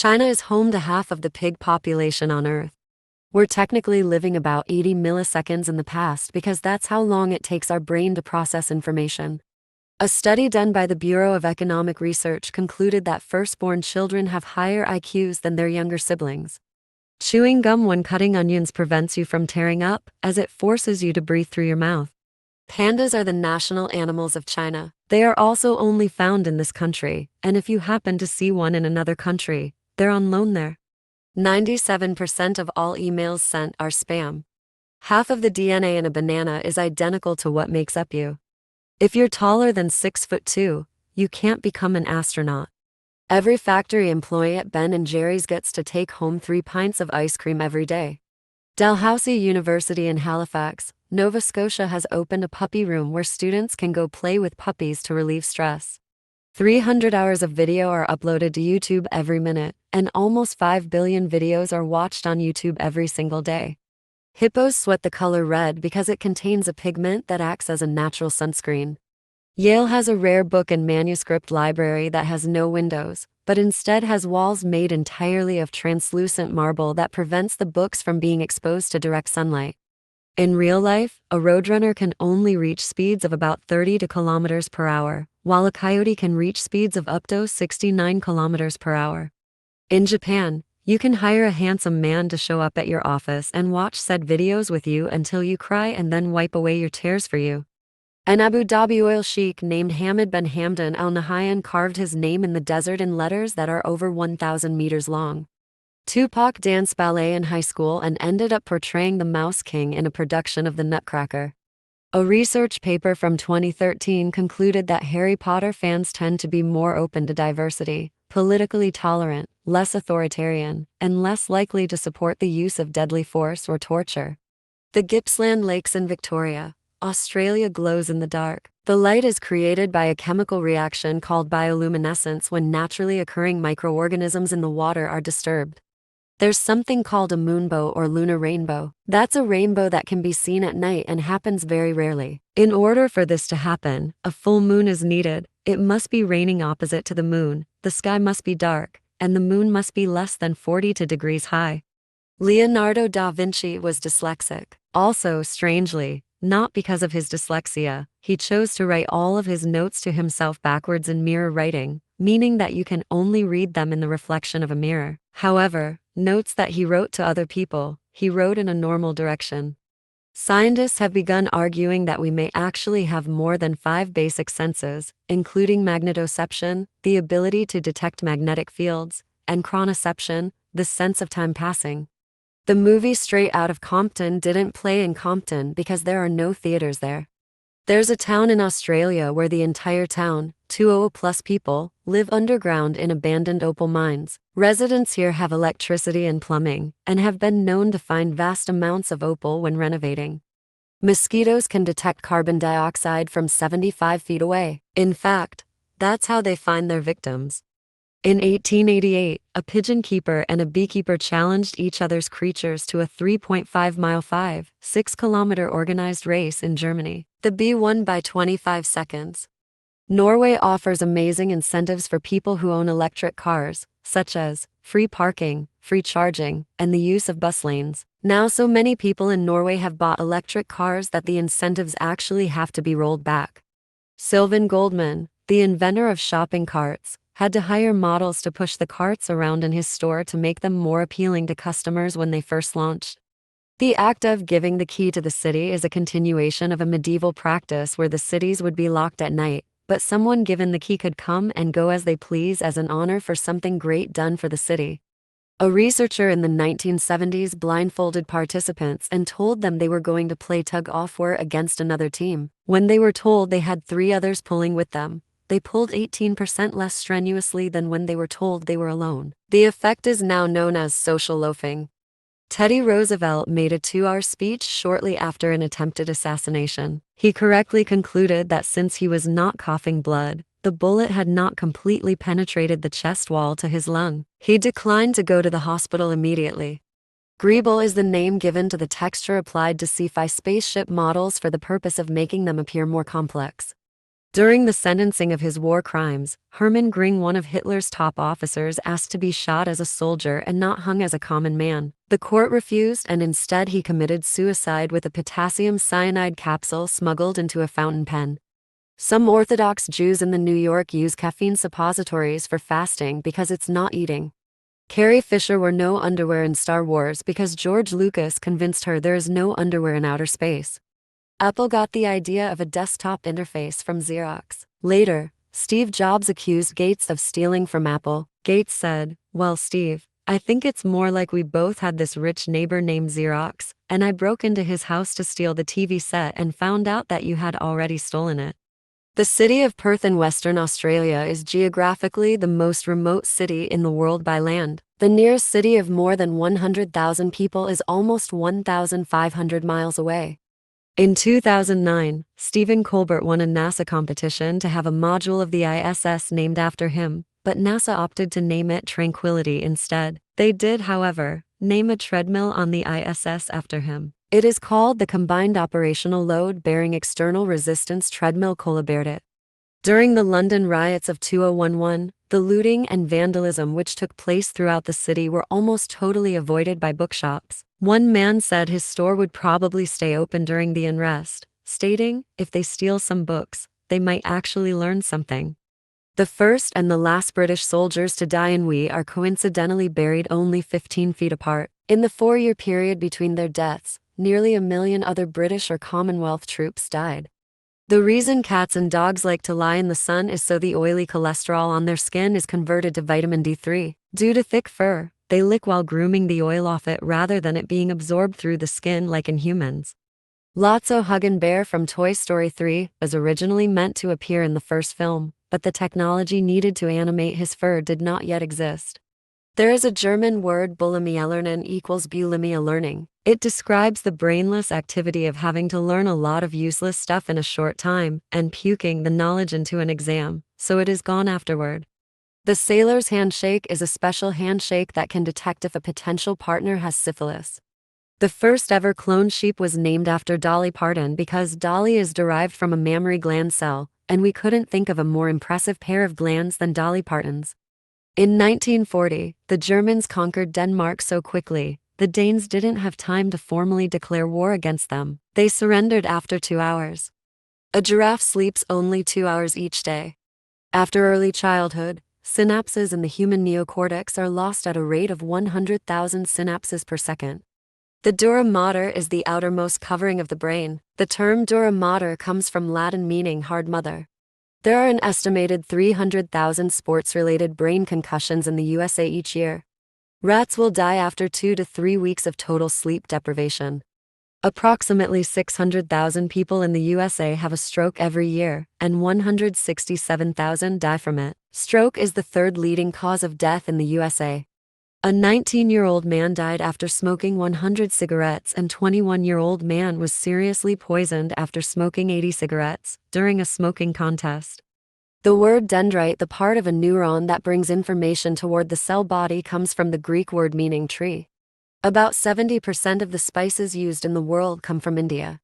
China is home to half of the pig population on Earth. We're technically living about 80 milliseconds in the past because that's how long it takes our brain to process information. A study done by the Bureau of Economic Research concluded that firstborn children have higher IQs than their younger siblings. Chewing gum when cutting onions prevents you from tearing up, as it forces you to breathe through your mouth. Pandas are the national animals of China. They are also only found in this country, and if you happen to see one in another country, they're on loan there. 97% of all emails sent are spam. Half of the DNA in a banana is identical to what makes up you. If you're taller than 6'2", you can't become an astronaut. Every factory employee at Ben & Jerry's gets to take home 3 pints of ice cream every day. Dalhousie University in Halifax, Nova Scotia has opened a puppy room where students can go play with puppies to relieve stress. 300 hours of video are uploaded to YouTube every minute, and almost 5 billion videos are watched on YouTube every single day. Hippos sweat the color red because it contains a pigment that acts as a natural sunscreen. Yale has a rare book and manuscript library that has no windows, but instead has walls made entirely of translucent marble that prevents the books from being exposed to direct sunlight. In real life, a roadrunner can only reach speeds of about 30 kilometers per hour, while a coyote can reach speeds of up to 69 kilometers per hour. In Japan, you can hire a handsome man to show up at your office and watch said videos with you until you cry and then wipe away your tears for you. An Abu Dhabi oil sheikh named Hamad bin Hamdan Al Nahyan carved his name in the desert in letters that are over 1,000 meters long. Tupac danced ballet in high school and ended up portraying the Mouse King in a production of The Nutcracker. A research paper from 2013 concluded that Harry Potter fans tend to be more open to diversity, politically tolerant, less authoritarian, and less likely to support the use of deadly force or torture. The Gippsland Lakes in Victoria, Australia glows in the dark. The light is created by a chemical reaction called bioluminescence when naturally occurring microorganisms in the water are disturbed. There's something called a moonbow or lunar rainbow. That's a rainbow that can be seen at night and happens very rarely. In order for this to happen, a full moon is needed. It must be raining opposite to the moon, the sky must be dark, and the moon must be less than 42 degrees high. Leonardo da Vinci was dyslexic. Also, strangely, not because of his dyslexia, he chose to write all of his notes to himself backwards in mirror writing, meaning that you can only read them in the reflection of a mirror. However, notes that he wrote to other people, he wrote in a normal direction. Scientists have begun arguing that we may actually have more than 5 basic senses, including magnetoception, the ability to detect magnetic fields, and chronoception, the sense of time passing. The movie Straight Outta Compton didn't play in Compton because there are no theaters there. There's a town in Australia where the entire town, 200+ people, live underground in abandoned opal mines. Residents here have electricity and plumbing, and have been known to find vast amounts of opal when renovating. Mosquitoes can detect carbon dioxide from 75 feet away. In fact, that's how they find their victims. In 1888, a pigeon keeper and a beekeeper challenged each other's creatures to a 3.5-mile 6-kilometer organized race in Germany. The bee won by 25 seconds. Norway offers amazing incentives for people who own electric cars, such as free parking, free charging, and the use of bus lanes. Now so many people in Norway have bought electric cars that the incentives actually have to be rolled back. Sylvan Goldman, the inventor of shopping carts, had to hire models to push the carts around in his store to make them more appealing to customers when they first launched. The act of giving the key to the city is a continuation of a medieval practice where the cities would be locked at night, but someone given the key could come and go as they please as an honor for something great done for the city. A researcher in the 1970s blindfolded participants and told them they were going to play tug-of-war against another team. When they were told they had 3 others pulling with them, they pulled 18% less strenuously than when they were told they were alone. The effect is now known as social loafing. Teddy Roosevelt made a 2-hour speech shortly after an attempted assassination. He correctly concluded that since he was not coughing blood, the bullet had not completely penetrated the chest wall to his lung. He declined to go to the hospital immediately. Greeble is the name given to the texture applied to sci-fi spaceship models for the purpose of making them appear more complex. During the sentencing of his war crimes, Hermann Göring, one of Hitler's top officers, asked to be shot as a soldier and not hung as a common man. The court refused, and instead he committed suicide with a potassium cyanide capsule smuggled into a fountain pen. Some Orthodox Jews in the New York use caffeine suppositories for fasting because it's not eating. Carrie Fisher wore no underwear in Star Wars because George Lucas convinced her there is no underwear in outer space. Apple got the idea of a desktop interface from Xerox. Later, Steve Jobs accused Gates of stealing from Apple. Gates said, "Well, Steve, I think it's more like we both had this rich neighbor named Xerox, and I broke into his house to steal the TV set and found out that you had already stolen it." The city of Perth in Western Australia is geographically the most remote city in the world by land. The nearest city of more than 100,000 people is almost 1,500 miles away. In 2009, Stephen Colbert won a NASA competition to have a module of the ISS named after him, but NASA opted to name it Tranquility instead. They did, however, name a treadmill on the ISS after him. It is called the Combined Operational Load-Bearing External Resistance Treadmill Colbert. During the London riots of 2011, the looting and vandalism which took place throughout the city were almost totally avoided by bookshops. One man said his store would probably stay open during the unrest, stating, "If they steal some books, they might actually learn something." The first and the last British soldiers to die in Wee are coincidentally buried only 15 feet apart. In the 4-year period between their deaths, nearly 1 million other British or Commonwealth troops died. The reason cats and dogs like to lie in the sun is so the oily cholesterol on their skin is converted to vitamin D3. Due to thick fur, they lick while grooming the oil off it rather than it being absorbed through the skin like in humans. Lotso Huggin' Bear from Toy Story 3 was originally meant to appear in the first film, but the technology needed to animate his fur did not yet exist. There is a German word bulimia lernen equals bulimia learning. It describes the brainless activity of having to learn a lot of useless stuff in a short time, and puking the knowledge into an exam, so it is gone afterward. The sailor's handshake is a special handshake that can detect if a potential partner has syphilis. The first ever cloned sheep was named after Dolly Parton because Dolly is derived from a mammary gland cell, and we couldn't think of a more impressive pair of glands than Dolly Parton's. In 1940, the Germans conquered Denmark so quickly, the Danes didn't have time to formally declare war against them. They surrendered after 2 hours. A giraffe sleeps only 2 hours each day. After early childhood, synapses in the human neocortex are lost at a rate of 100,000 synapses per second. The dura mater is the outermost covering of the brain. The term dura mater comes from Latin meaning hard mother. There are an estimated 300,000 sports-related brain concussions in the USA each year. Rats will die after 2 to 3 weeks of total sleep deprivation. Approximately 600,000 people in the USA have a stroke every year, and 167,000 die from it. Stroke is the third leading cause of death in the USA. A 19-year-old man died after smoking 100 cigarettes, and a 21-year-old man was seriously poisoned after smoking 80 cigarettes during a smoking contest. The word dendrite, the part of a neuron that brings information toward the cell body, comes from the Greek word meaning tree. About 70% of the spices used in the world come from India.